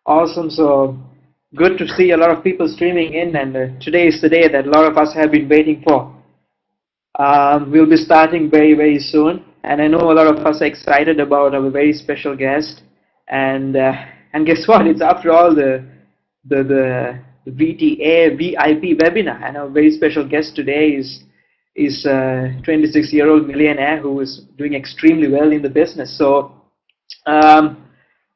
Awesome. So good to see a lot of people streaming in, and today is the day that a lot of us have been waiting for. We'll be starting very, very soon, and I know a lot of us are excited about our very special guest. And guess what? It's after all the VTA VIP webinar, and our very special guest today is a 26-year-old millionaire who is doing extremely well in the business. So. Um,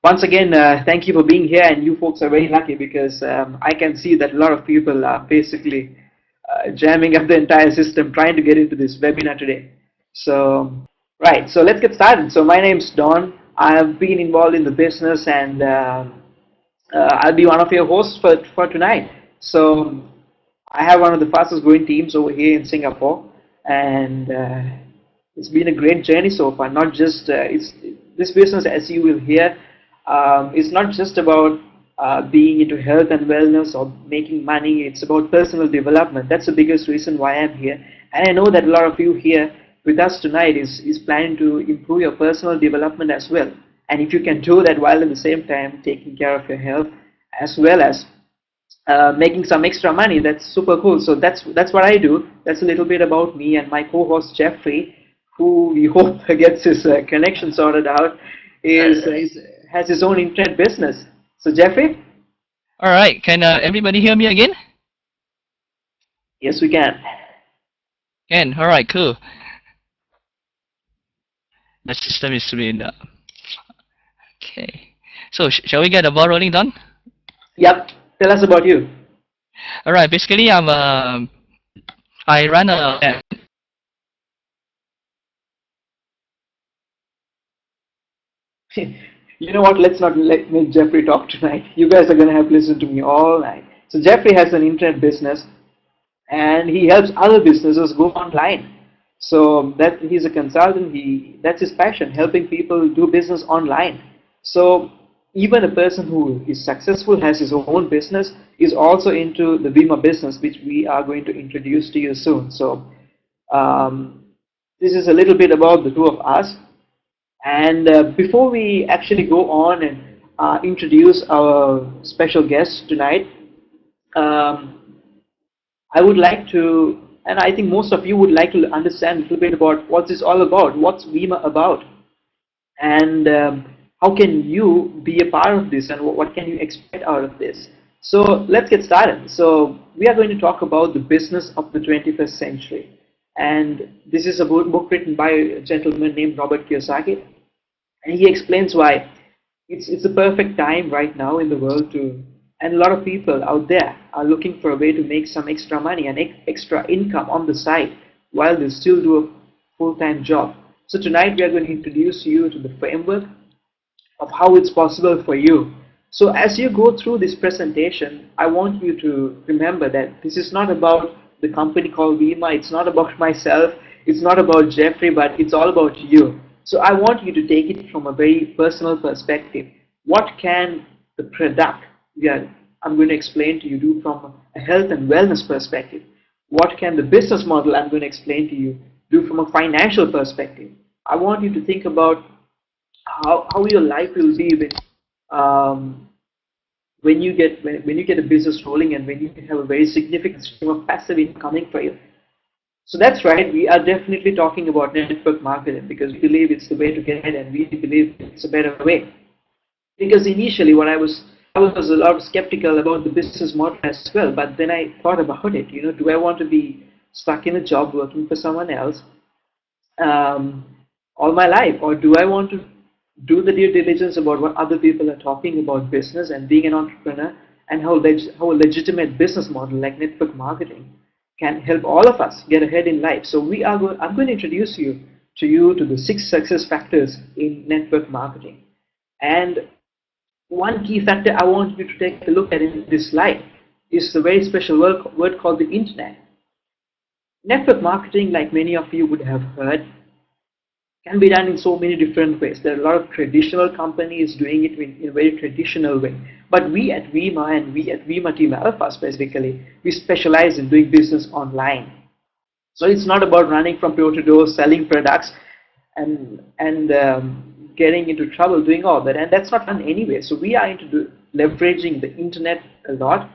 Once again, thank you for being here, and you folks are very lucky because I can see that a lot of people are basically jamming up the entire system trying to get into this webinar today. So, right, so let's get started. So, my name's Don. I have been involved in the business, and I'll be one of your hosts for tonight. So, I have one of the fastest growing teams over here in Singapore, and it's been a great journey so far. Not just it's this business, as you will hear, it's not just about being into health and wellness or making money. It's about personal development. That's the biggest reason why I'm here. And I know that a lot of you here with us tonight is planning to improve your personal development as well. And if you can do that while at the same time taking care of your health as well as making some extra money, that's super cool. So that's what I do. That's a little bit about me and my co-host Jeffrey, who we hope gets his connection sorted out, is has his own internet business. So Jeffrey, All right, can everybody hear me again? yes we can. Can. All right, cool. The system is really okay. So shall we get the ball rolling, Don? Yep. Tell us about you. All right. Basically, I run a You know what? Let's not make Jeffrey talk tonight. You guys are gonna have to listen to me all night. So Jeffrey has an internet business, and he helps other businesses go online. So that he's a consultant. That's his passion, helping people do business online. So even a person who is successful, has his own business, is also into the Vima business, which we are going to introduce to you soon. So um, this is a little bit about the two of us. And before we actually go on and introduce our special guest tonight, um, I would like to, and I think most of you would like to understand a little bit about what this all about, what's Vima about, and how can you be a part of this, and what can you expect out of this. So let's get started. So we are going to talk about the business of the 21st century. And this is a book written by a gentleman named Robert Kiyosaki, and he explains why it's the perfect time right now in the world to, and a lot of people out there are looking for a way to make some extra money and extra income on the side while they still do a full-time job. So tonight we are going to introduce you to the framework of how it's possible for you. So as you go through this presentation, I want you to remember that this is not about the company called Vima, it's not about myself, it's not about Jeffrey, but it's all about you. So I want you to take it from a very personal perspective. What can the product I'm going to explain to you do from a health and wellness perspective? What can the business model I'm going to explain to you do from a financial perspective? I want you to think about how your life will be um, when you get a business rolling and when you have a very significant stream of passive income coming for you. So that's right, we are definitely talking about network marketing because we believe it's the way to get ahead, and we believe it's a better way. Because initially what I was a lot skeptical about the business model as well, but then I thought about it, do I want to be stuck in a job working for someone else um, all my life, or do I want to do the due diligence about what other people are talking about business and being an entrepreneur, and how a legitimate business model like network marketing can help all of us get ahead in life. So I'm going to introduce you to the 6 success factors in network marketing. And one key factor I want you to take a look at in this slide is the very special word called the internet. Network marketing, like many of you would have heard, can be done in so many different ways. There are a lot of traditional companies doing it in a very traditional way. But we at Vima, and we at Vima Team Alpha specifically, we specialize in doing business online. So it's not about running from door to door, selling products, and getting into trouble doing all that. And that's not fun anyway. So we are into leveraging the internet a lot,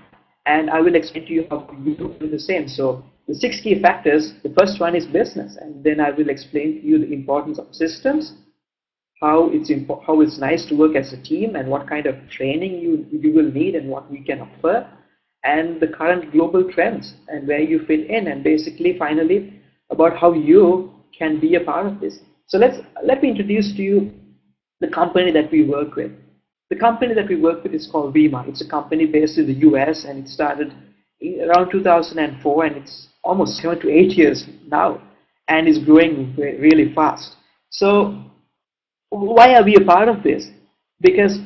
and I will explain to you how you do the same. So the 6 key factors, the first one is business, and then I will explain to you the importance of systems, how it's nice to work as a team, and what kind of training you will need and what we can offer, and the current global trends and where you fit in, and basically finally about how you can be a part of this. So let me introduce to you the company that we work with. The company that we work with is called VMA. It's a company based in the US, and it started around 2004, and it's almost 7 to 8 years now, and is growing really fast. So why are we a part of this? Because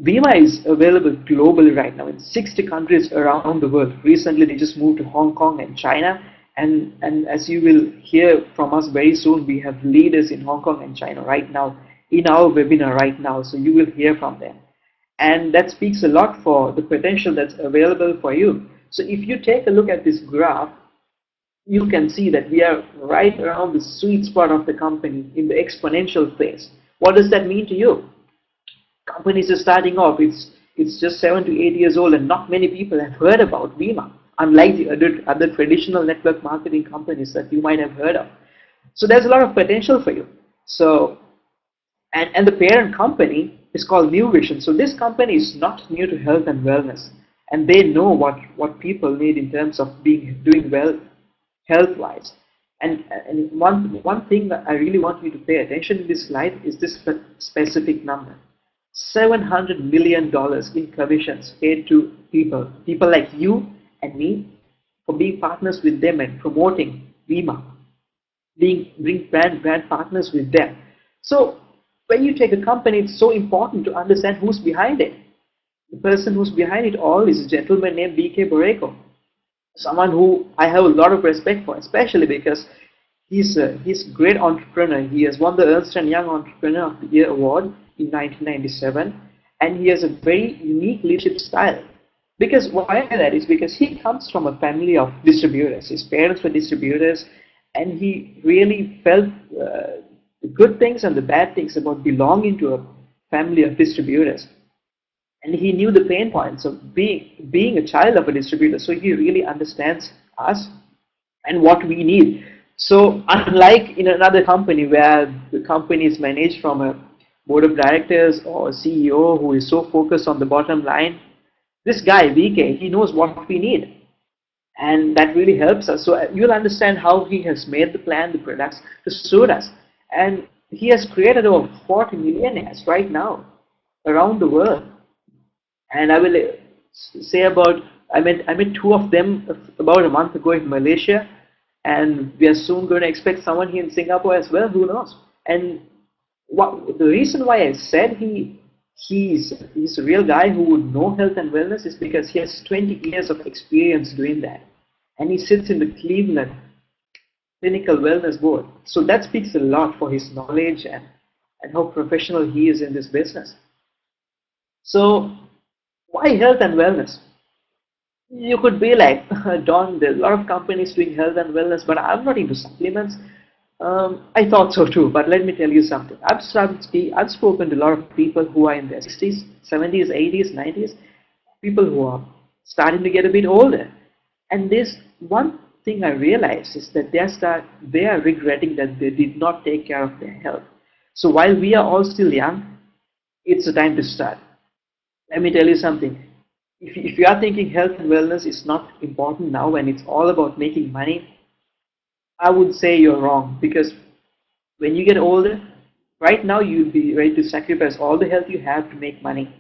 Bima is available globally right now in 60 countries around the world. Recently, they just moved to Hong Kong and China. And as you will hear from us very soon, we have leaders in Hong Kong and China right now in our webinar right now. So you will hear from them. And that speaks a lot for the potential that's available for you. So if you take a look at this graph, you can see that we are right around the sweet spot of the company in the exponential phase. What does that mean to you? Companies are starting off, it's just 7 to 8 years old, and not many people have heard about Vima, unlike the other traditional network marketing companies that you might have heard of. So there's a lot of potential for you. So and the parent company is called New Vision. So this company is not new to health and wellness, and they know what people need in terms of doing well health-wise. And one thing that I really want you to pay attention in this slide is this specific number. $700 million in commissions paid to people like you and me, for being partners with them and promoting Vima, being brand partners with them. So when you take a company, it's so important to understand who's behind it. The person who's behind it all is a gentleman named B.K. Borrego, someone who I have a lot of respect for, especially because he's a great entrepreneur. He has won the Ernst & Young Entrepreneur of the Year award in 1997, and he has a very unique leadership style. Because why that is because he comes from a family of distributors. His parents were distributors, and he really felt the good things and the bad things about belonging to a family of distributors. And he knew the pain points of being a child of a distributor, so he really understands us and what we need. So unlike in another company where the company is managed from a board of directors or a CEO who is so focused on the bottom line, this guy VK, he knows what we need, and that really helps us. So you'll understand how he has made the plan, the products to suit us, and he has created over 40 millionaires right now around the world. And I will say about, I met 2 of them about a month ago in Malaysia, and we are soon going to expect someone here in Singapore as well, who knows. And the reason why I said he's a real guy who would know health and wellness is because he has 20 years of experience doing that, and he sits in the Cleveland Clinical Wellness Board. So that speaks a lot for his knowledge and how professional he is in this business. So why health and wellness? You could be like, Don, there's a lot of companies doing health and wellness, but I'm not into supplements. I thought so too, but let me tell you something. I've spoken to a lot of people who are in their 60s, 70s, 80s, 90s, people who are starting to get a bit older. And this one thing I realized is that they are regretting that they did not take care of their health. So while we are all still young, it's the time to start. Let me tell you something. If you are thinking health and wellness is not important now and it's all about making money, I would say you're wrong, because when you get older, right now you'd be ready to sacrifice all the health you have to make money,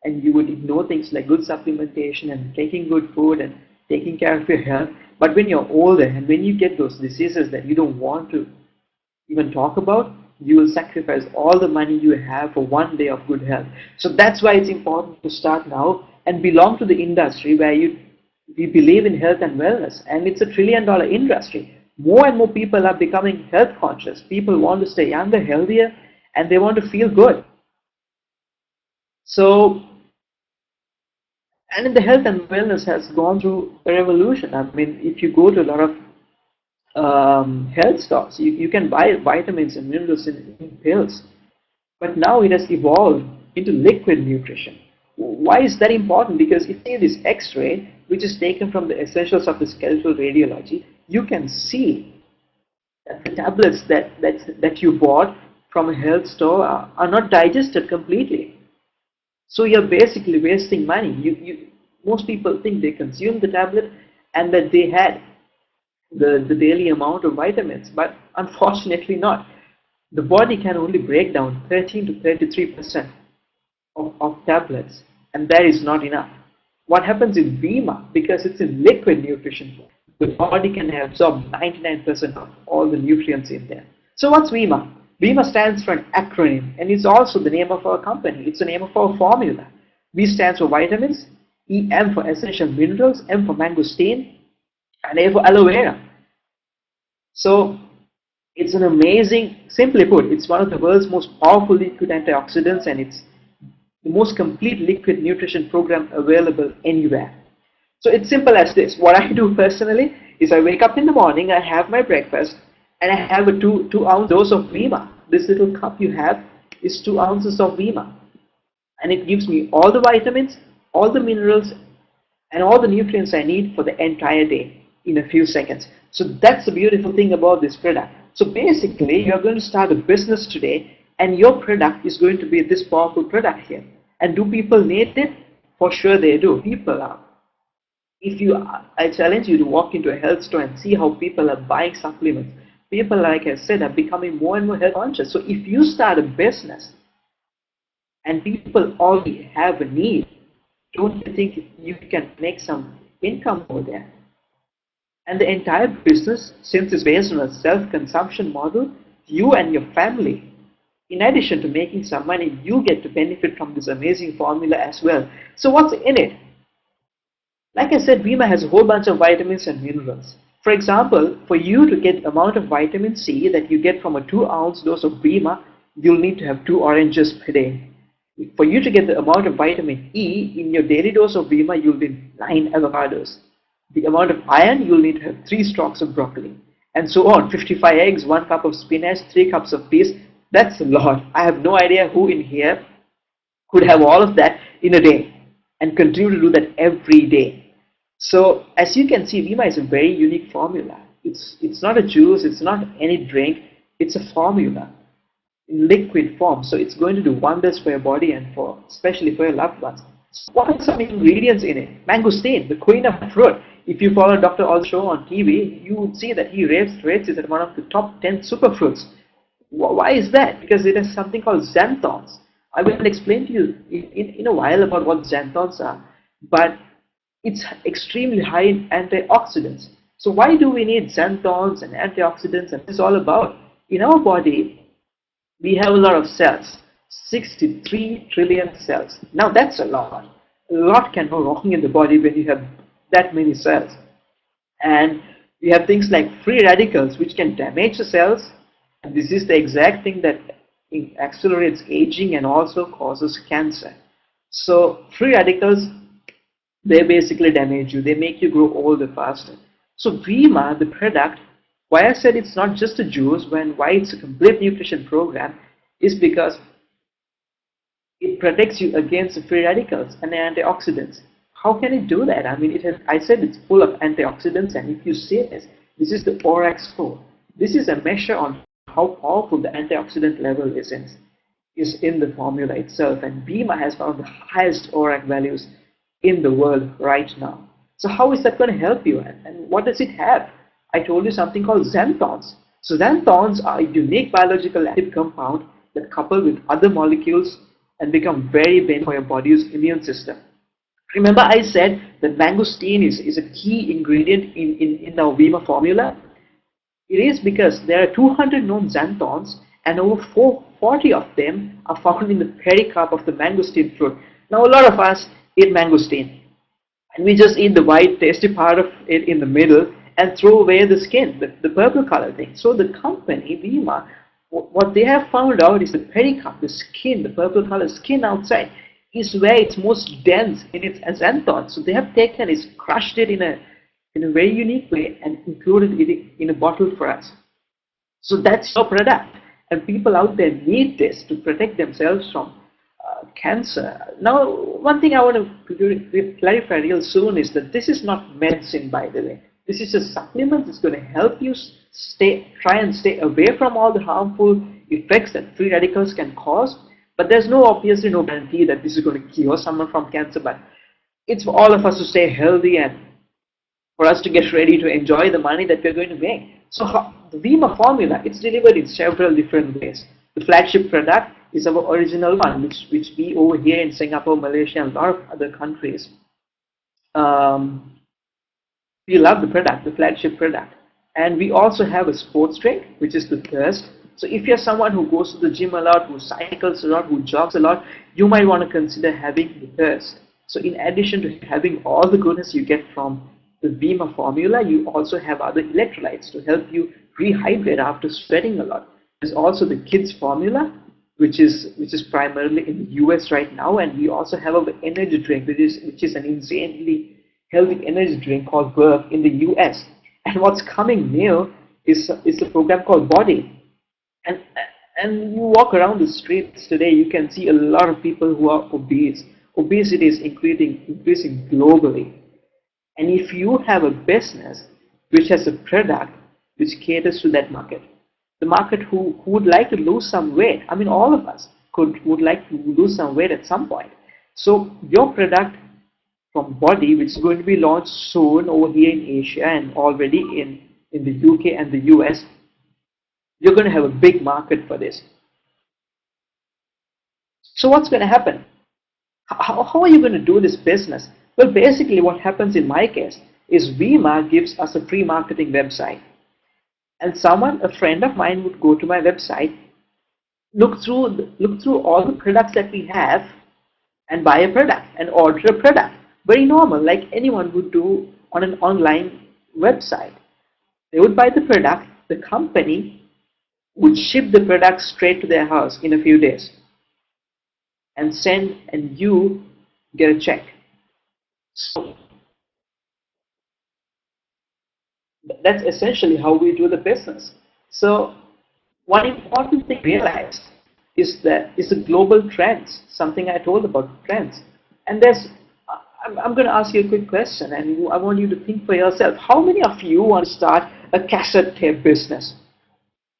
and you would ignore things like good supplementation and taking good food and taking care of your health. But when you're older and when you get those diseases that you don't want to even talk about, you will sacrifice all the money you have for one day of good health. So that's why it's important to start now and belong to the industry where we believe in health and wellness, and it's $1 trillion industry. More and more people are becoming health conscious. People want to stay younger, healthier, and they want to feel good. So, and the health and wellness has gone through a revolution. I mean, if you go to a lot of health stores, you can buy vitamins and minerals in pills. But now it has evolved into liquid nutrition. Why is that important? Because if you see this X-ray, which is taken from the essentials of the skeletal radiology, you can see that the tablets that you bought from a health store are not digested completely. So you're basically wasting money. Most people think they consume the tablet and that they had the daily amount of vitamins, but unfortunately not. The body can only break down 13 to 33% of tablets, and that is not enough. What happens in Bima, because it's in liquid nutrition form, the body can absorb 99% of all the nutrients in there. So what's Bima? Bima stands for an acronym, and it's also the name of our company. It's the name of our formula. B stands for vitamins, M for essential minerals, M for mangosteen, and A for aloe vera. So it's an amazing, simply put, it's one of the world's most powerful liquid antioxidants, and it's the most complete liquid nutrition program available anywhere. So it's simple as this. What I do personally is I wake up in the morning, I have my breakfast, and I have a 2 ounce dose of Vima. This little cup you have is 2 ounces of Vima. And it gives me all the vitamins, all the minerals, and all the nutrients I need for the entire day in a few seconds. So that's the beautiful thing about this product. So basically, you're going to start a business today, and your product is going to be this powerful product here. And do people need it? For sure they do. People are. I challenge you to walk into a health store and see how people are buying supplements. People, like I said, are becoming more and more health conscious. So if you start a business and people already have a need, don't you think you can make some income over there? And the entire business, since it's based on a self-consumption model, you and your family, in addition to making some money, you get to benefit from this amazing formula as well. So what's in it? Like I said, Vima has a whole bunch of vitamins and minerals. For example, for you to get the amount of vitamin C that you get from a 2 ounce dose of Vima, you'll need to have 2 oranges per day. For you to get the amount of vitamin E in your daily dose of Vima, you'll need 9 avocados. The amount of iron, you'll need to have 3 stalks of broccoli. And so on, 55 eggs, 1 cup of spinach, 3 cups of peas. That's a lot. I have no idea who in here could have all of that in a day and continue to do that every day. So as you can see, Vima is a very unique formula. It's not a juice, it's not any drink, it's a formula in liquid form. So it's going to do wonders for your body and especially for your loved ones. So what are some ingredients in it? Mangosteen, the queen of fruit. If you follow Dr. All's show on TV, you would see that he rates it as one of the top 10 superfruits. Why is that? Because it has something called xanthons. I will explain to you in a while about what xanthons are, but it's extremely high in antioxidants. So why do we need xanthons and antioxidants, and this is all about? In our body, we have a lot of cells, 63 trillion cells. Now that's a lot. A lot can go wrong in the body when you have that many cells. And we have things like free radicals which can damage the cells. And this is the exact thing that accelerates aging and also causes cancer. So free radicals, they basically damage you. They make you grow older faster. So Vima, the product, why I said it's not just a juice, why it's a complete nutrition program, is because it protects you against the free radicals and the antioxidants. How can it do that? I mean, I said it's full of antioxidants, and if you see this is the ORAC score. This is a measure on how powerful the antioxidant level is in the formula itself, and Bima has one of the highest ORAC values in the world right now. So how is that going to help you, and what does it have? I told you something called xanthons. So xanthons are a unique biological active compound that couple with other molecules and become very beneficial for your body's immune system. Remember I said that mangosteen is a key ingredient in our Vima formula? It is because there are 200 known xanthons, and over 440 of them are found in the pericarp of the mangosteen fruit. Now a lot of us eat mangosteen, and we just eat the white tasty part of it in the middle and throw away the skin, the purple color thing. So the company, Vima, what they have found out is the pericarp, the skin, the purple color skin outside, is where it's most dense in its xanthons. So they have taken it, crushed it in a very unique way and included it in a bottle for us. So that's your product, and people out there need this to protect themselves from cancer. Now, one thing I want to clarify real soon is that this is not medicine, by the way. This is a supplement that's going to help you try and stay away from all the harmful effects that free radicals can cause. But there's obviously no guarantee that this is going to cure someone from cancer. But it's for all of us to stay healthy and for us to get ready to enjoy the money that we're going to make. So the Vima formula, it's delivered in several different ways. The flagship product is our original one, which we over here in Singapore, Malaysia, and a lot of other countries, we love the product, the flagship product. And we also have a sports drink, which is the Thirst. So if you're someone who goes to the gym a lot, who cycles a lot, who jogs a lot, you might want to consider having the Thirst. So in addition to having all the goodness you get from the Vima formula, you also have other electrolytes to help you rehydrate after sweating a lot. There's also the Kids formula, which is primarily in the US right now, and we also have an energy drink, which is an insanely healthy energy drink called Verve in the US. And what's coming new is a program called Body. And you walk around the streets today, you can see a lot of people who are obese. Obesity is increasing globally. And if you have a business which has a product which caters to that market, the market who would like to lose some weight, I mean all of us would like to lose some weight at some point. So your product from Body, which is going to be launched soon over here in Asia and already in the UK and the US, you're going to have a big market for this. So what's going to happen? How are you going to do this business? Well, basically what happens in my case is Vima gives us a free marketing website. And a friend of mine would go to my website, look through all the products that we have and buy a product and order a product. Very normal, like anyone would do on an online website. They would buy the product, the company would ship the product straight to their house in a few days and send, and you get a check. So that's essentially how we do the business. So one important thing to realize is the global trends, something I told about trends. And I'm going to ask you a quick question, and I want you to think for yourself. How many of you want to start a cassette tape business?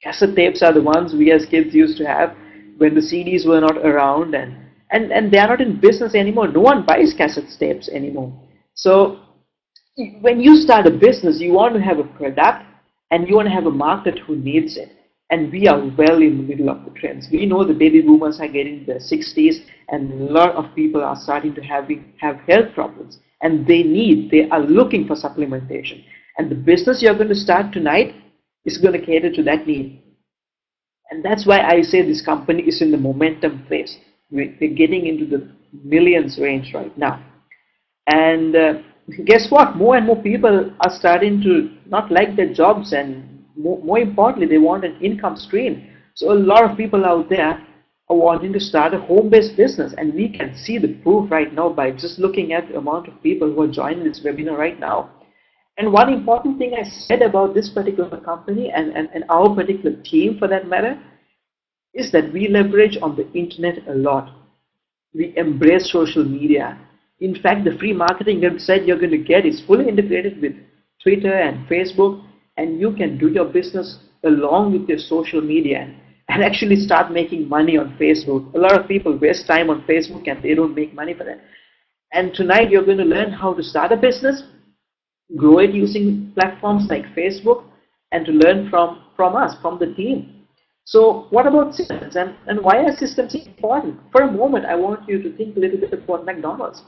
Cassette tapes are the ones we as kids used to have when the CDs were not around, and they are not in business anymore. No one buys cassette tapes anymore. So when you start a business, you want to have a product and you want to have a market who needs it. And we are well in the middle of the trends. We know the baby boomers are getting their 60s, and a lot of people are starting to have health problems, and they are looking for supplementation. And the business you're going to start tonight is going to cater to that need. And that's why I say this company is in the momentum phase. We're getting into the millions range right now. And guess what? More and more people are starting to not like their jobs, and more importantly, they want an income stream. So a lot of people out there are wanting to start a home-based business, and we can see the proof right now by just looking at the amount of people who are joining this webinar right now. And one important thing I said about this particular company and our particular team for that matter is that we leverage on the internet a lot. We embrace social media. In fact, the free marketing website you're going to get is fully integrated with Twitter and Facebook, and you can do your business along with your social media and actually start making money on Facebook. A lot of people waste time on Facebook and they don't make money for that. And tonight you're going to learn how to start a business, grow it using platforms like Facebook, and to learn from us, from the team. So what about systems, and why are systems important? For a moment, I want you to think a little bit about McDonald's.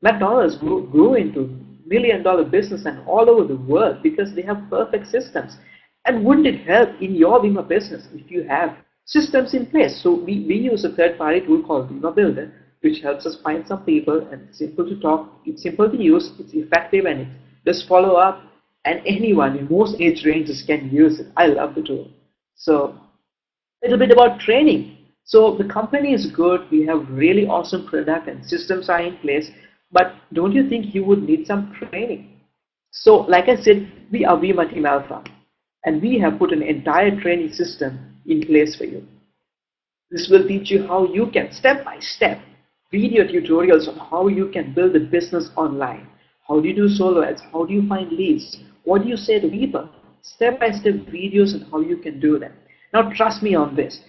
McDonald's grew into million-dollar business and all over the world because they have perfect systems. And wouldn't it help in your Vima business if you have systems in place? So we use a third-party tool called Vima Builder, which helps us find some people, and it's simple to talk, it's simple to use, it's effective, and it does follow up, and anyone in most age ranges can use it. I love the tool. So a little bit about training. So the company is good, we have really awesome product and systems are in place, but don't you think you would need some training? So like I said, we are Vima Team Alpha, and we have put an entire training system in place for you. This will teach you how you can, step by step, video tutorials on how you can build a business online. How do you do solo ads? How do you find leads? What do you say to people? Step by step videos on how you can do that. Now trust me on this.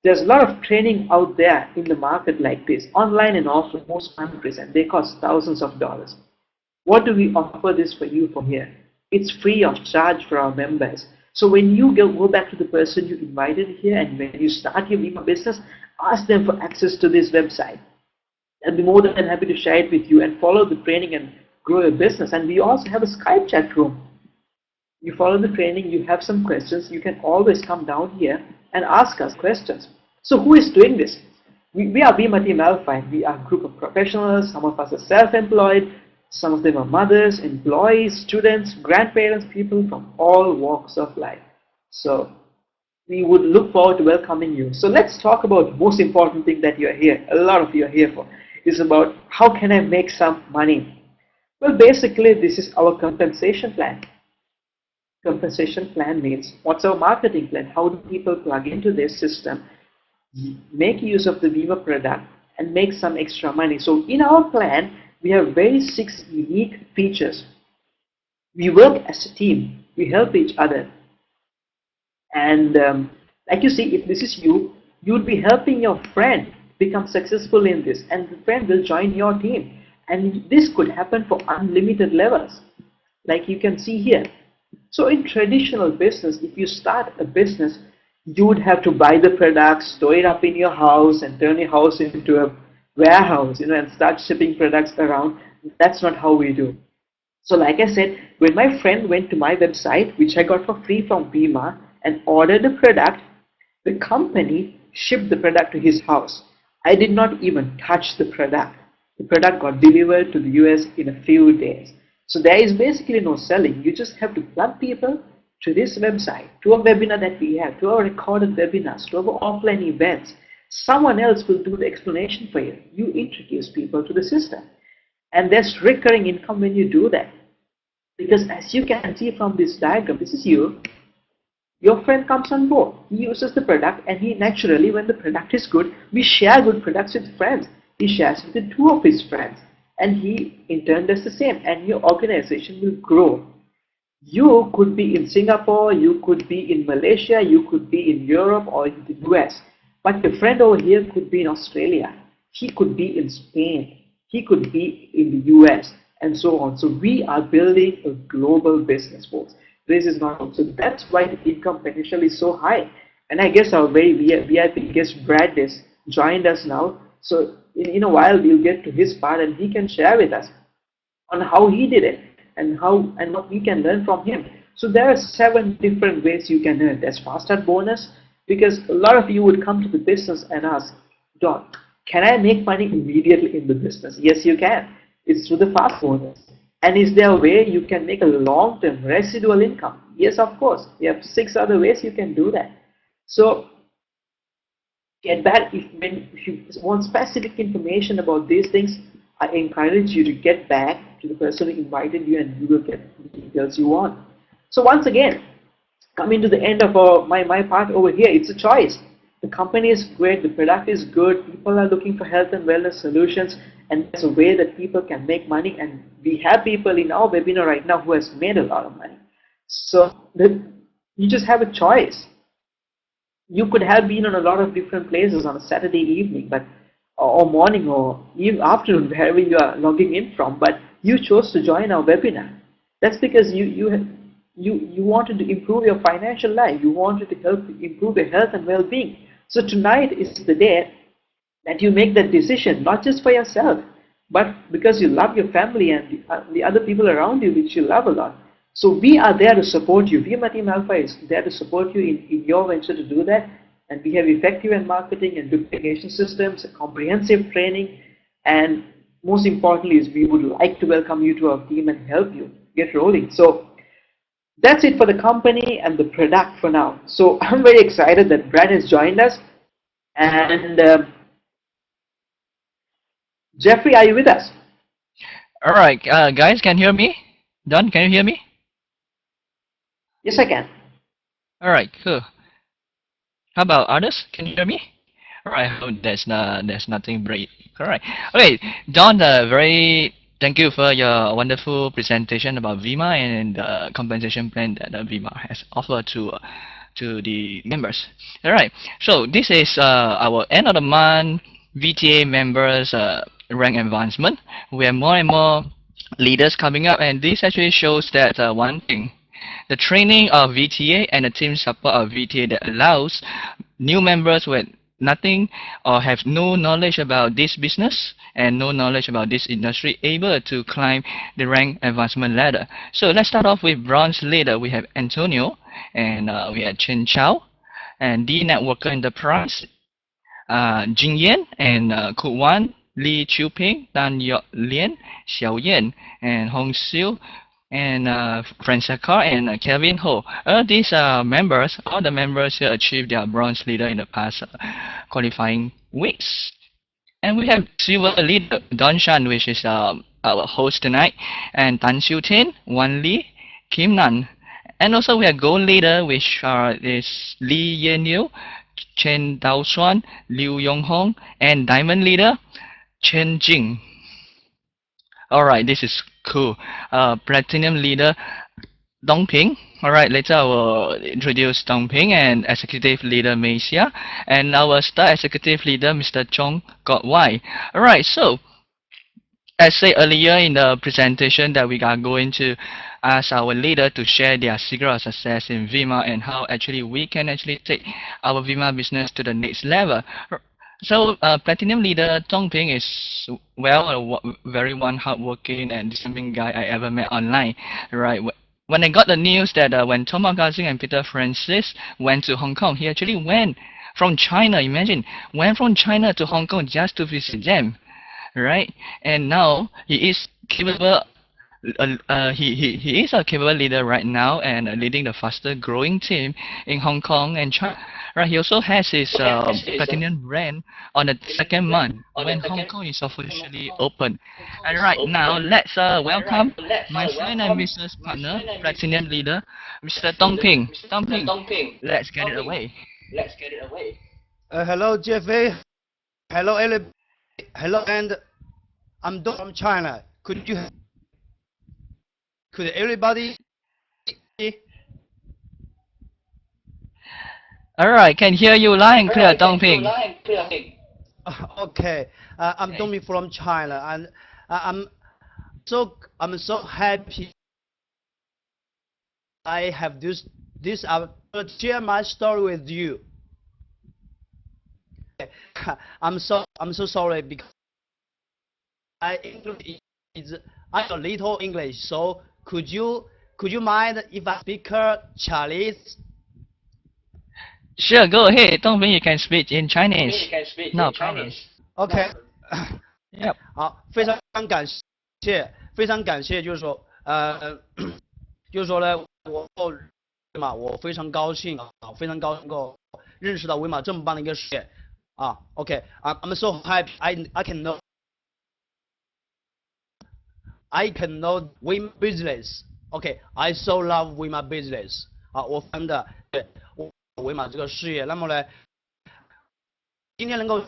There's a lot of training out there in the market like this, online and offline, most countries, and they cost thousands of dollars. What do we offer this for you from here? It's free of charge for our members. So when you go back to the person you invited here and when you start your Vima business, ask them for access to this website. I'll be more than happy to share it with you and follow the training and grow your business. And we also have a Skype chat room. You follow the training, you have some questions, you can always come down here and ask us questions. So who is doing this? We are Vima Team Alpha, and we are a group of professionals. Some of us are self-employed, some of them are mothers, employees, students, grandparents, people from all walks of life. So we would look forward to welcoming you. So let's talk about the most important thing that you're here, a lot of you are here for, is about how can I make some money? Well, basically this is our compensation plan. Compensation plan means what's our marketing plan? How do people plug into this system, make use of the Vima product and make some extra money? So in our plan, we have very 6 unique features. We work as a team. We help each other. And like you see, if this is you, you would be helping your friend become successful in this, and the friend will join your team. And this could happen for unlimited levels, like you can see here. So in traditional business, if you start a business, you would have to buy the products, store it up in your house, and turn your house into a warehouse, and start shipping products around. That's not how we do. So like I said, when my friend went to my website, which I got for free from Vima, and ordered a product, the company shipped the product to his house. I did not even touch the product. The product got delivered to the US in a few days. So there is basically no selling. You just have to plug people to this website, to a webinar that we have, to our recorded webinars, to our offline events. Someone else will do the explanation for you. You introduce people to the system. And there's recurring income when you do that. Because as you can see from this diagram, this is you. Your friend comes on board. He uses the product, and he naturally, when the product is good, we share good products with friends. He shares with the 2 of his friends. And he in turn does the same, and your organization will grow. You could be in Singapore, you could be in Malaysia, you could be in Europe or in the US. But your friend over here could be in Australia. He could be in Spain. He could be in the US, and so on. So we are building a global business, folks. This is not, so that's why the income potential is so high. And I guess our very VIP guest Brad has joined us now. So in a while we'll get to his part, and he can share with us on how he did it and what we can learn from him. So there are 7 different ways you can earn. There's fast start bonus, because a lot of you would come to the business and ask, Don, can I make money immediately in the business? Yes, you can. It's through the fast bonus. And is there a way you can make a long-term residual income? Yes, of course. We have 6 other ways you can do that. So get back, if you want specific information about these things, I encourage you to get back to the person who invited you, and you will get the details you want. So once again, coming to the end of my part over here, it's a choice. The company is great, the product is good, people are looking for health and wellness solutions, and there's a way that people can make money, and we have people in our webinar right now who has made a lot of money. So you just have a choice. You could have been on a lot of different places on a Saturday evening, or morning, or even afternoon, wherever you are logging in from, but you chose to join our webinar. That's because you wanted to improve your financial life. You wanted to help improve your health and well-being. So tonight is the day that you make that decision, not just for yourself, but because you love your family and the other people around you, which you love a lot. So we are there to support you. Vima Team Alpha is there to support you in your venture to do that. And we have effective and marketing and duplication systems, comprehensive training, and most importantly is we would like to welcome you to our team and help you get rolling. So that's it for the company and the product for now. So I'm very excited that Brad has joined us. And Jeffrey, are you with us? All right, guys, can you hear me? Don, can you hear me? Yes, I can. All right, cool. How about others? Can you hear me? All right, I hope there's nothing great. All right. Okay, Don, very thank you for your wonderful presentation about VIMA and the compensation plan that VIMA has offered to the members. All right. So this is our end of the month VTA members rank advancement. We have more and more leaders coming up, and this actually shows that one thing. The training of VTA and the team support of VTA that allows new members with nothing or have no knowledge about this business and no knowledge about this industry able to climb the rank advancement ladder. So let's start off with bronze leader. We have Antonio and we have Chen Chao and D Networker Enterprise, Jing Yan and Ku Wan, Li Chiuping, Dan Yok Lian, Xiao Yan, and Hong Xiu, and Francesca and Kevin Ho. All these members, all the members here achieved their bronze leader in the past qualifying weeks. And we have silver leader Don Shan, which is our host tonight, and Tan Xiu Tin, Wan Li, Kim Nan. And also we have gold leader, which is Li Yan Yu, Chen Dao Xuan, Liu Yonghong, and diamond leader Chen Jing. Alright, this is cool. Platinum leader Dong Ping. Alright, later I will introduce Dong Ping and executive leader Mei Xia, and our star executive leader Mr. Chong God Wai. Alright, so as said earlier in the presentation that we are going to ask our leader to share their secret of success in VIMA and how actually we can actually take our VIMA business to the next level. So platinum leader Dong Ping is very one hardworking and disciplined guy I ever met online. Right. When I got the news that when Tom Magazine and Peter Francis went to Hong Kong, he actually went from China. Imagine, went from China to Hong Kong just to visit them, right? And now he is capable. He is a capable leader right now and leading the faster growing team in Hong Kong and China. Right, he also has his platinum brand on the second month when Hong Kong is officially open. And right now, let's welcome my friend and business partner, platinum leader, Mr. Dong Ping. Dong Ping, let's get it away. Hello, Jeffrey. Hello, everybody. Hello, and I'm Dong from China. Could everybody? Alright, can hear you loud and clear, Dong Ping. Okay, I'm Dong from China, and I'm so happy. I have this to share my story with you. I'm so sorry because English is a little English. So could you mind if I speak Chinese? Sure, go ahead. Dong Ping, you can speak in Chinese. No problem. OK. Yep. 好，非常感谢，就是说呢，我非常高兴能够认识到威马这么棒的一个事业啊。OK， I'm so happy I can know Wima business. OK, I so love Wima business. 啊，我非常的对威马这个事业。那么呢，今天能够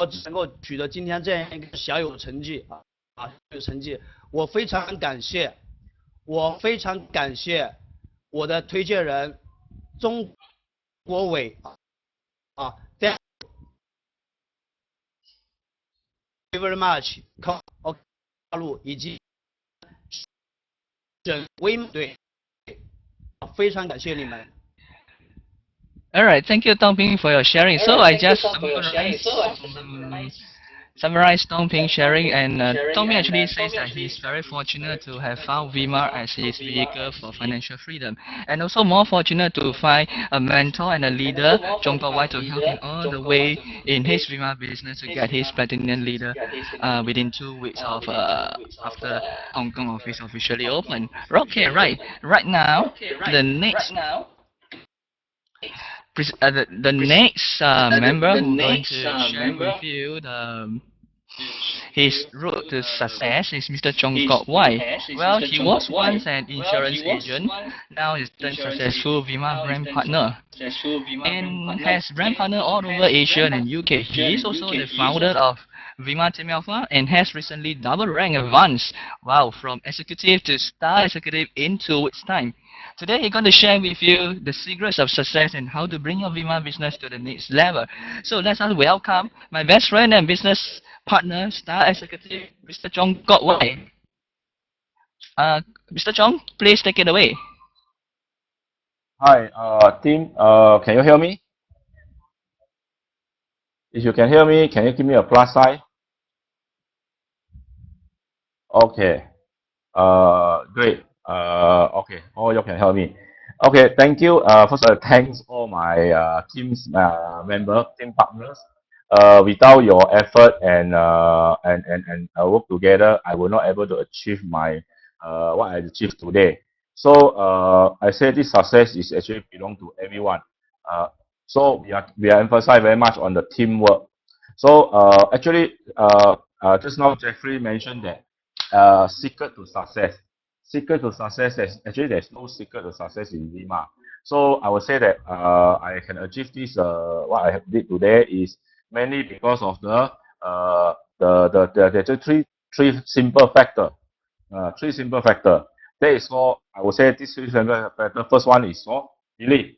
取得今天这样一个小有成绩我非常感谢我的推荐人钟国伟啊 ，Thank you very much. 大陆以及整威马队，非常感谢你们。Alright, thank you Dong Ping for your sharing. So I just summarize Dong Ping sharing, and Dong Ping actually says that he's very fortunate to have found VIMA as his vehicle for financial freedom, and also more fortunate to find a mentor and a leader, Chong Wai, to help him all the way in his VIMA business to get his platinum leader within 2 weeks of after Hong Kong office officially open. Okay, right now the next member who's going to share with you his road to success is Mr. Chong Kok Wai. Well, he was once an insurance agent, now he's turned successful Vima brand partner and has brand partner all over Asia and UK. He is also the founder of Vima Team Alpha and has recently double rank advanced, wow, from executive to star executive in 2 weeks' time. Today he's going to share with you the secrets of success and how to bring your Vima business to the next level. So let's welcome my best friend and business partner, star executive, Mr. Chong Kok Wai. Mr. Chong, please take it away. Hi, team. Can you hear me? If you can hear me, can you give me a plus sign? Okay. Great. Okay. All you can help me. Okay. Thank you. First, thanks all my team's member, team partners. Without your effort and work together, I will not able to achieve my what I achieved today. So I say this success is actually belong to everyone. Uh, so we are emphasize very much on the teamwork. So actually, just now Jeffrey mentioned that secret to success. Secret to success is actually there's no secret to success in Lima. So I would say that I can achieve this. What I have did today is mainly because of the three simple factor. Three simple factor. That is all. I would say this three simple factor. First one is belief.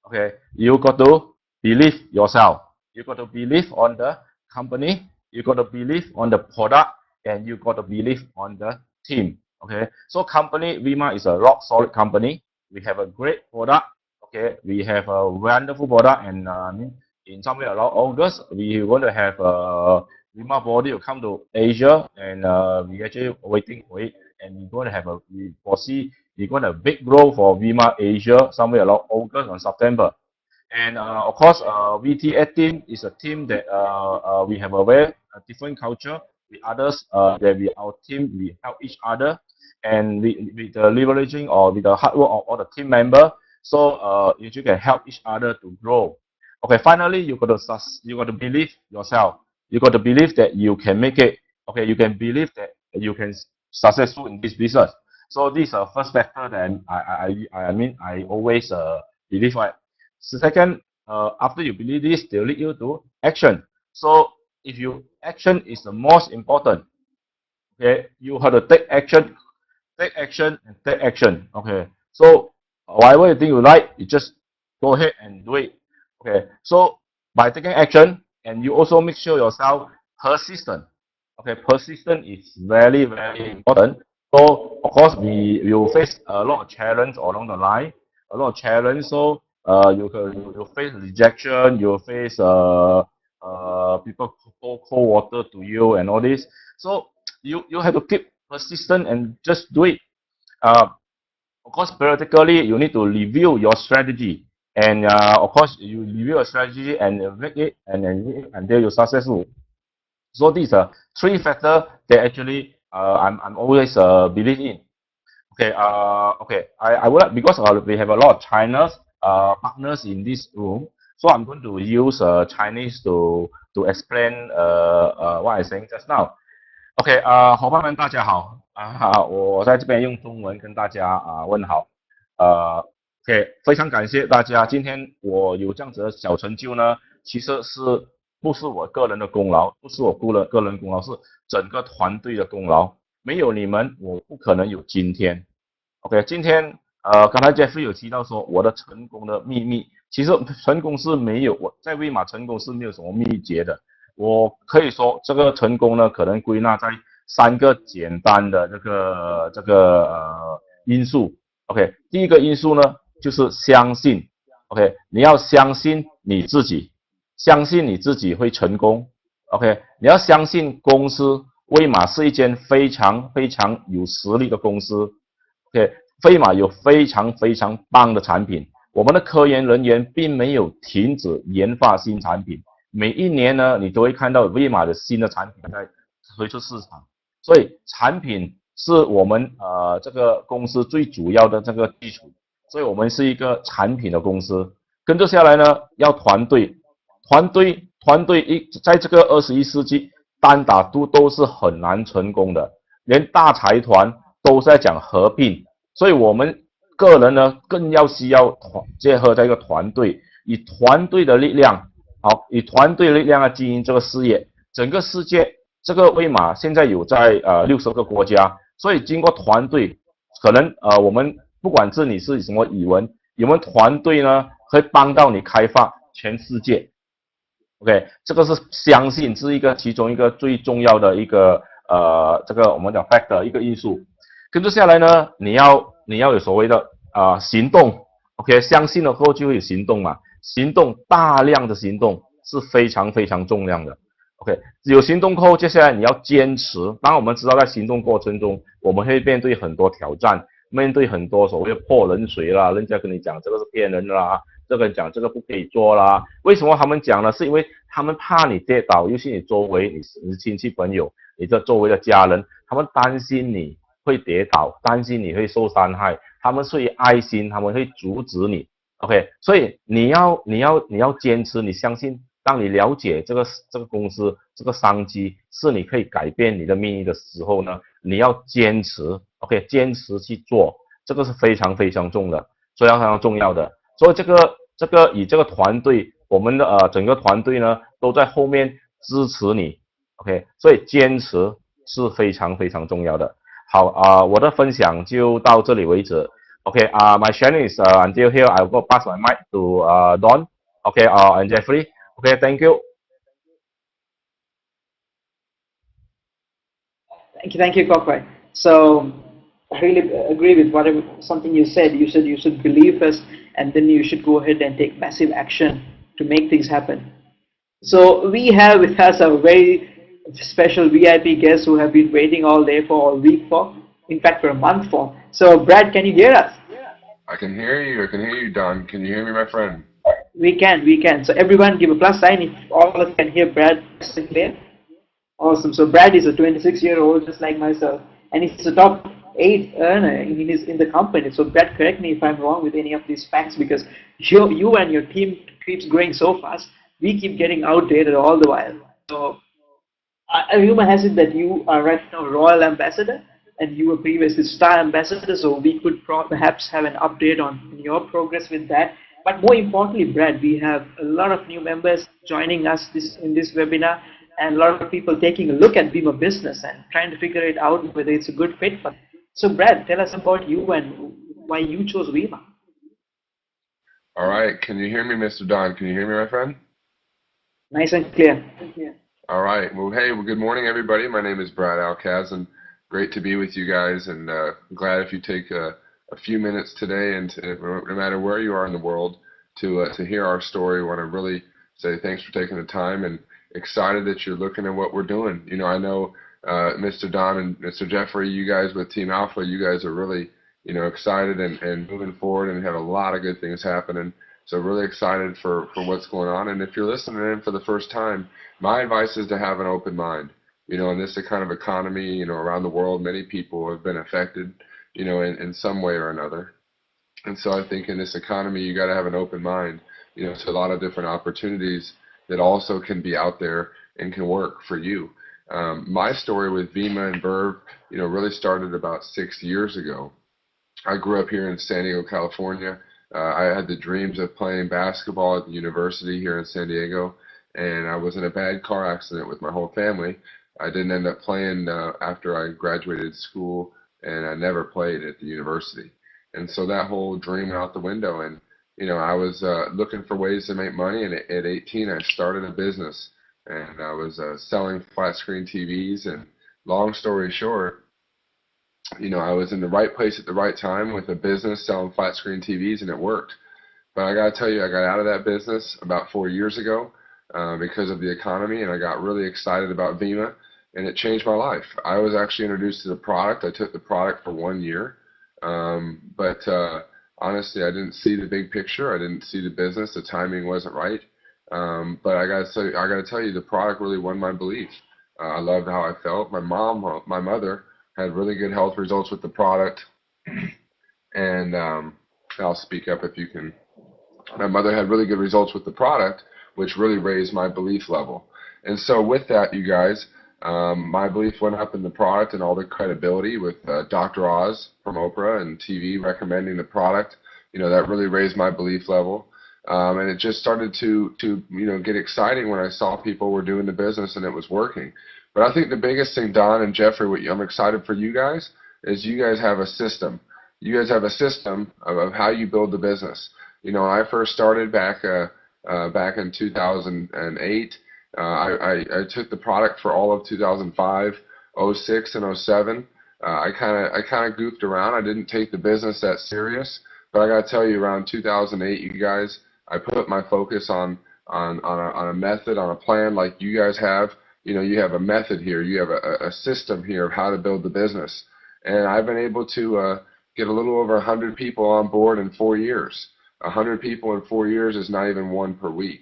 Okay, you got to believe yourself. You got to believe on the company. You got to believe on the product, and you got to believe on the team. Okay, so company Vima is a rock solid company. We have a great product. Okay, we have a wonderful product, and in somewhere around August, we want to have Vima body will come to Asia, and we actually waiting for it, and we're going to have we foresee we're going to big growth for Vima Asia somewhere around August or September. And of course, VTA team is a team that we have a very different culture with others. That we our team we help each other, and with the leveraging or with the hard work of all the team member, so you can help each other to grow. Okay, finally, you got to believe yourself. You got to believe that you can make it. Okay, you can believe that you can successful in this business. So this is a first factor that I always believe, right. So second, after you believe this, they'll lead you to action. So if you action is the most important, okay, you have to take action and take action. Okay, so whatever you think you like, you just go ahead and do it. Okay, so by taking action, and you also make sure yourself persistent. Okay, persistent is very very important. So of course we will face a lot of challenge along the line, a lot of challenge. So you face rejection, you face people pour cold water to you and all this. So you have to keep persistent and just do it. Uh, of course, periodically you need to review your strategy, and of course you review your strategy and make it and then until you're successful. So these are three factors that actually I'm always believe in. Okay, okay. I would like, because we have a lot of China's partners in this room, so I'm going to use Chinese to explain what I'm saying just now. OK，伙伴们大家好我在这边用中文跟大家问好。OK，非常感谢大家，今天我有这样子的小成就呢，其实不是我个人的功劳，不是我个人功劳，是整个团队的功劳。没有你们，我不可能有今天。OK，今天刚才 Jeffrey 有提到说我的成功的秘密，其实成功是没有，我在威马成功是没有什么秘诀的。我可以说这个成功呢，可能归纳在三个简单的这个因素。OK， 第一个因素呢就是相信。OK， 你要相信你自己，相信你自己会成功。OK， 你要相信公司威马是一间非常非常有实力的公司。OK， 飞马有非常非常棒的产品，我们的科研人员并没有停止研发新产品。每一年呢，你都会看到威马的新的产品在推出市场，所以产品是我们这个公司最主要的这个基础，所以我们是一个产品的公司。跟着下来呢，要团队在这个21世纪，单打独斗是很难成功的，连大财团都是在讲合并，所以我们个人呢更需要结合在一个团队，以团队的力量，好，以团队的力量来经营这个事业。整个世界，这个威马现在有在60个国家，所以经过团队，可能我们不管是你是什么语文，我们团队呢会帮到你开发全世界。OK， 这个是相信是其中一个最重要的一个这个我们讲 factor 一个因素。跟着下来呢，你要有所谓的行动 ，OK， 相信了后就会有行动嘛，行动大量的行动是非常非常重要的。OK， 有行动后，接下来你要坚持。当然我们知道在行动过程中，我们会面对很多挑战，面对很多所谓的泼冷水啦，人家跟你讲这个是骗人的啦，这个人讲这个不可以做啦。为什么他们讲呢？是因为他们怕你跌倒，尤其你周围你亲戚朋友，你的周围的家人，他们担心你会跌倒，担心你会受伤害，他们是以爱心，他们会阻止你。OK， 所以你要坚持，你相信。当你了解这个公司这个商机是你可以改变你的命运的时候呢，你要坚持 ，OK， 坚持去做，这个是非常非常重的，非常非常重要的。所以以这个团队，我们的整个团队呢都在后面支持你 ，OK， 所以坚持是非常非常重要的。好我的分享就到这里为止。OK my sharing is until here. I will pass my mic to Don. Okay and Jeffrey. Okay, thank you. Thank you, Kokwai. So I really agree with something you said. You said you should believe us, and then you should go ahead and take massive action to make things happen. So we have with us a very special VIP guest who have been waiting all day for, all week for, in fact for a month for. So Brad, can you hear us? I can hear you. I can hear you, Don. Can you hear me, my friend? We can. So everyone give a plus sign if all of us can hear Brad clear. Awesome. So Brad is a 26-year-old just like myself, and he's a top 8 earner in the company. So Brad, correct me if I'm wrong with any of these facts, because you and your team keeps growing so fast. We keep getting outdated all the while. So rumor has it that you are right now Royal Ambassador, and you were previously Star Ambassador. So we could perhaps have an update on your progress with that. But more importantly, Brad, we have a lot of new members joining us in this webinar, and a lot of people taking a look at Beamer business and trying to figure it out whether it's a good fit for them. So Brad, tell us about you and why you chose Beamer. All right. Can you hear me, Mr. Don? Can you hear me, my friend? Nice and clear. All right. Well, hey, good morning, everybody. My name is Brad Alcaz, and great to be with you guys. And glad if you take a few minutes today, and no matter where you are in the world, to hear our story. I want to really say thanks for taking the time, and excited that you're looking at what we're doing. You know, I know Mr. Don and Mr. Jeffrey, you guys with Team Alpha, you guys are really, excited and moving forward, and have a lot of good things happening. So really excited for what's going on. And if you're listening in for the first time, my advice is to have an open mind. In this kind of economy, around the world, many people have been affected, in some way or another. And so I think in this economy, you got to have an open mind, to a lot of different opportunities that also can be out there and can work for you. My story with Vima and Verve, really started about 6 years ago. I grew up here in San Diego, California. I had the dreams of playing basketball at the university here in San Diego, and I was in a bad car accident with my whole family. I didn't end up playing after I graduated school, and I never played at the university. And so that whole dream went out the window, and I was looking for ways to make money, and at 18 I started a business, and I was selling flat screen TVs. And long story short, I was in the right place at the right time with a business selling flat screen TVs, and it worked. But I got to tell you, I got out of that business about 4 years ago because of the economy, and I got really excited about Vima, and it changed my life. I was actually introduced to the product. I took the product for 1 year, but honestly, I didn't see the big picture. I didn't see the business. The timing wasn't right. But I got to tell you, the product really won my belief. I loved how I felt. My mother had really good health results with the product, and I'll speak up if you can. My mother had really good results with the product, which really raised my belief level. And so with that, you guys, My belief went up in the product and all the credibility with Dr. Oz from Oprah and TV recommending the product. That really raised my belief level. And it just started to get exciting when I saw people were doing the business and it was working. But I think the biggest thing, Don and Jeffrey, I'm excited for you guys, is you guys have a system. You guys have a system of how you build the business. When I first started back in 2008, I took the product for all of 2005, 06, and 07. I kind of goofed around. I didn't take the business that serious. But I got to tell you, around 2008, you guys, I put my focus on a method, on a plan like you guys have. You have a method here. You have a system here of how to build the business. And I've been able to get a little over 100 people on board in 4 years. 100 people in 4 years is not even one per week.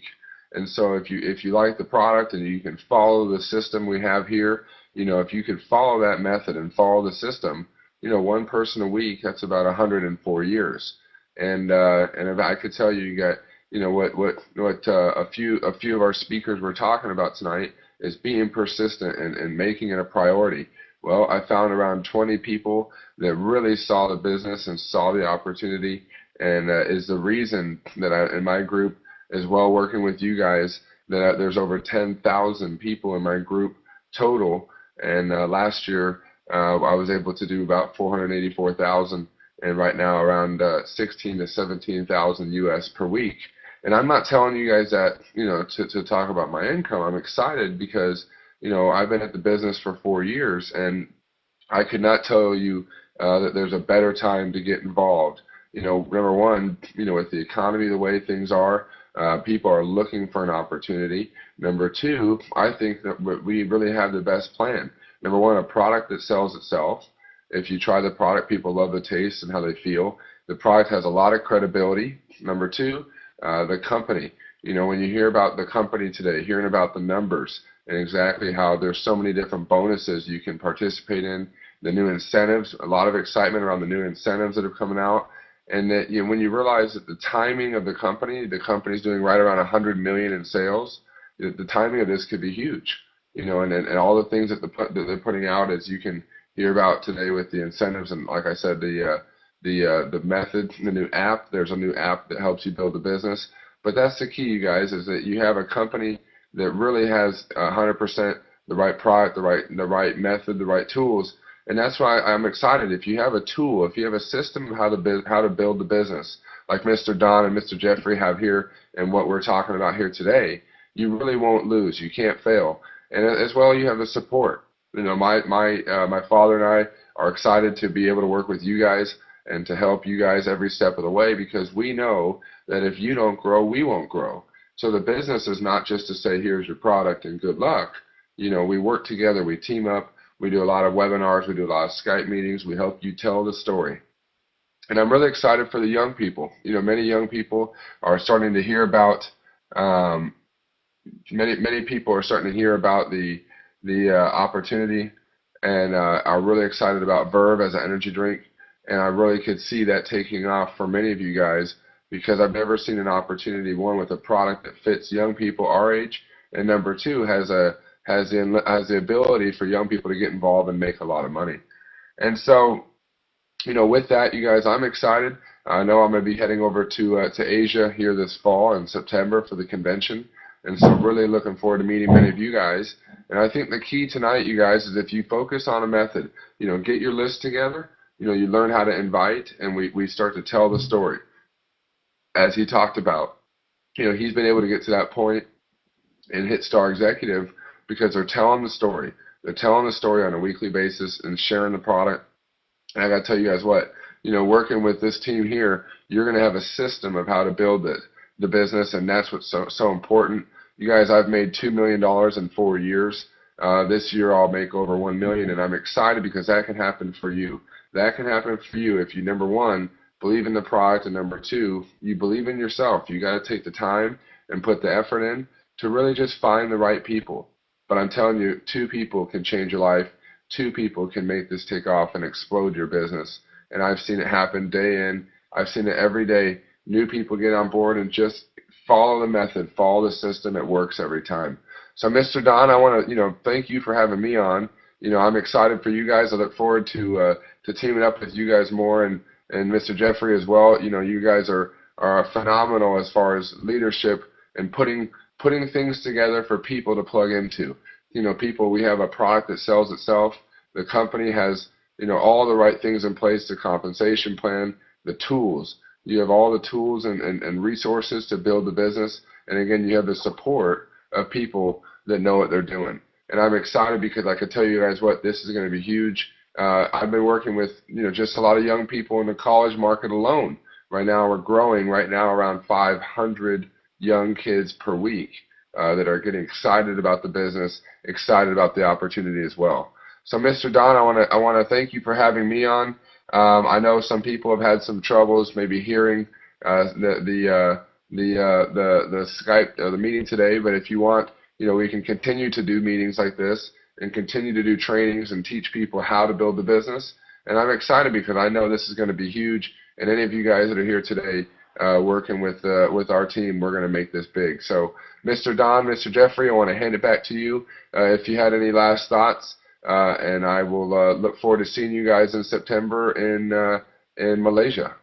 And so if you like the product and you can follow the system we have here, if you could follow that method and follow the system, one person a week, that's about 100 in 4 years. And if I could tell you, you got what a few of our speakers were talking about tonight is being persistent and making it a priority. Well, I found around 20 people that really saw the business and saw the opportunity, and is the reason that in my group, as well working with you guys, that there's over 10,000 people in my group total. And last year, I was able to do about 484,000, and right now around 16 to 17,000 US per week. And I'm not telling you guys that, to talk about my income. I'm excited because, I've been at the business for 4 years, and I could not tell you that there's a better time to get involved. Number one, with the economy the way things are, people are looking for an opportunity. Number two, I think that we really have the best plan. Number one, a product that sells itself. If you try the product, people love the taste and how they feel. The product has a lot of credibility. Number two, the company. When you hear about the company today, hearing about the numbers and exactly how there's so many different bonuses you can participate in, the new incentives, a lot of excitement around the new incentives that are coming out. And that when you realize that the timing of the company's doing right around 100 million in sales, the timing of this could be huge. And all the things that they're putting out, as you can hear about today with the incentives, and like I said, the method, the new app. There's a new app that helps you build a business. But that's the key, you guys, is that you have a company that really has 100% the right product, the right method, the right tools. And that's why I'm excited. If you have a tool, if you have a system of how to build the business, like Mr. Don and Mr. Jeffrey have here, and what we're talking about here today, you really won't lose. You can't fail. And as well, you have the support. My father and I are excited to be able to work with you guys and to help you guys every step of the way, because we know that if you don't grow, we won't grow. So the business is not just to say, here's your product and good luck. We work together, we team up, we do a lot of webinars, we do a lot of Skype meetings, we help you tell the story. And I'm really excited for the young people. Many young people are starting to hear about, many people are starting to hear about the opportunity, and are really excited about Verve as an energy drink. And I really could see that taking off for many of you guys, because I've never seen an opportunity, one, with a product that fits young people our age, and number two, has the ability for young people to get involved and make a lot of money. And so, with that, you guys, I'm excited. I know I'm going to be heading over to Asia here this fall in September for the convention, and so really looking forward to meeting many of you guys. And I think the key tonight, you guys, is if you focus on a method, get your list together. You learn how to invite, and we start to tell the story. As he talked about, he's been able to get to that point and hit Star Executive because they're telling the story. They're telling the story on a weekly basis and sharing the product. And I got to tell you guys what, working with this team here, you're going to have a system of how to build the business, and that's what's so important. You guys, I've made $2 million in 4 years. This year I'll make over $1 million, and I'm excited because that can happen for you. That can happen for you if you, number one, believe in the product, and number two, you believe in yourself. You got to take the time and put the effort in to really just find the right people. But I'm telling you, 2 people can change your life. 2 people can make this take off and explode your business. And I've seen it happen day in. I've seen it every day. New people get on board and just follow the method, follow the system. It works every time. So, Mr. Don, I want to, thank you for having me on. I'm excited for you guys. I look forward to teaming up with you guys more, and Mr. Jeffrey as well. You guys are phenomenal as far as leadership and putting things together for people to plug into. We have a product that sells itself. The company has, all the right things in place, the compensation plan, the tools. You have all the tools and resources to build the business. And again, you have the support of people that know what they're doing. And I'm excited because I can tell you guys what, this is going to be huge. I've been working with, just a lot of young people in the college market alone. Right now, we're growing right now around 500 young kids per week that are getting excited about the business, excited about the opportunity as well. So, Mr. Don, I want to thank you for having me on. I know some people have had some troubles maybe hearing the Skype the meeting today, but if you want, we can continue to do meetings like this and continue to do trainings and teach people how to build the business. And I'm excited because I know this is going to be huge. And any of you guys that are here today working with our team, we're going to make this big. So, Mr. Don, Mr. Jeffrey, I want to hand it back to you if you had any last thoughts. And I will look forward to seeing you guys in September in Malaysia.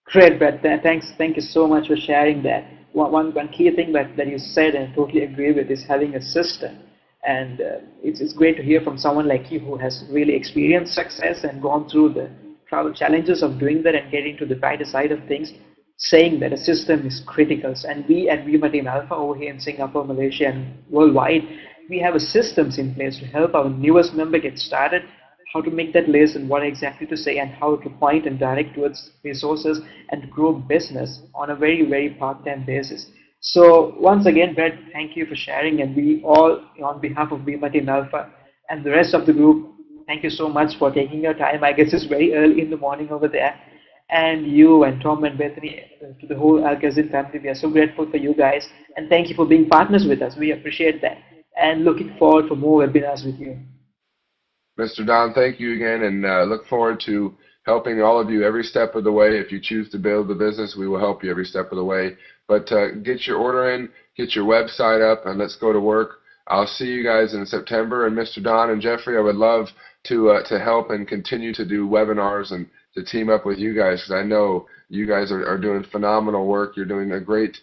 Great, Brett. Thank you so much for sharing that. One key thing that you said, and I totally agree with, is having a system. And it's great to hear from someone like you who has really experienced success and gone through the travel challenges of doing that and getting to the brighter side of things, saying that a system is critical. And we at VTA Team Alpha over here in Singapore, Malaysia, and worldwide, we have a systems in place to help our newest member get started, how to make that list and what exactly to say and how to point and direct towards resources and grow business on a very, very part-time basis. So once again, Brett, thank you for sharing, and we all, on behalf of VTA Team Alpha and the rest of the group, thank you so much for taking your time. I guess it's very early in the morning over there. And you and Tom and Bethany, to the whole Alcazin family, we are so grateful for you guys. And thank you for being partners with us. We appreciate that. And looking forward for more webinars with you. Mr. Don, thank you again, and look forward to helping all of you every step of the way. If you choose to build the business, we will help you every step of the way. But get your order in, get your website up, and let's go to work. I'll see you guys in September. And Mr. Don and Jeffrey, I would love to help and continue to do webinars and to team up with you guys, because I know you guys are doing phenomenal work. You're doing a great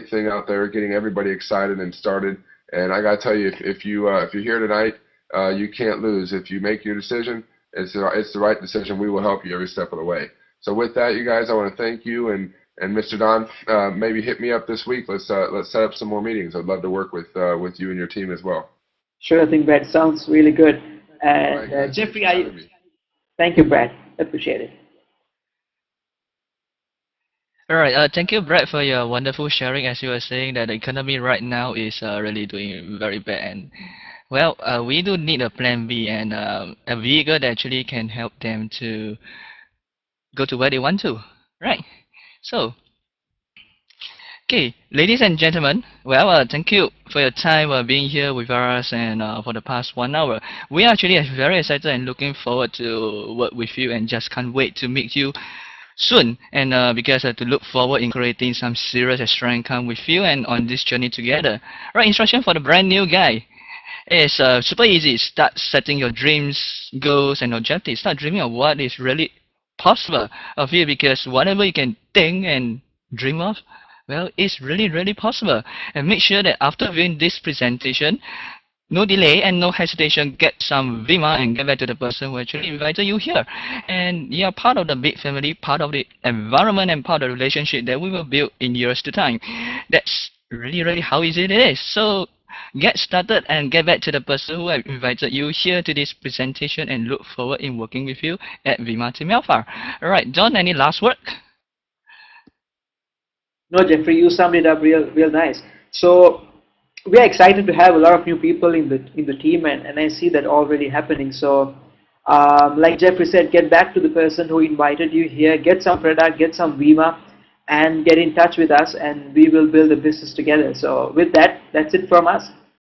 thing out there, getting everybody excited and started. And I gotta tell you, if you're here tonight, you can't lose. If you make your decision, it's the right decision. We will help you every step of the way. So with that, you guys, I want to thank you, and Mr. Don, maybe hit me up this week. Let's set up some more meetings. I'd love to work with you and your team as well. Sure thing, Brad. Sounds really good. And right, Jeffrey, thank you, Brad. Appreciate it. All right. Thank you, Brett, for your wonderful sharing. As you were saying, that the economy right now is really doing very bad, and well, we do need a plan B and a vehicle that actually can help them to go to where they want to. Right. So, okay, ladies and gentlemen, well, thank you for your time being here with us and for the past 1 hour. We are actually very excited and looking forward to work with you, and just can't wait to meet you soon, and because to look forward in creating some serious extra income with you and on this journey together. Right, instruction for the brand new guy. It's super easy. Start setting your dreams, goals, and objectives. Start dreaming of what is really possible of you, because whatever you can think and dream of, well, it's really, really possible. And make sure that after viewing this presentation, no delay and no hesitation, get some Vima and get back to the person who actually invited you here. And you are part of the big family, part of the environment, and part of the relationship that we will build in years to time. That's really, really how easy it is. So get started and get back to the person who have invited you here to this presentation, and look forward in working with you at VTA Team Alpha. Alright, John, any last word? No, Jeffrey, you summed it up real nice. So we are excited to have a lot of new people in the team, and I see that already happening. So like Jeffrey said, get back to the person who invited you here, get some product, get some Vima, and get in touch with us, and we will build a business together. So with that, that's it from us.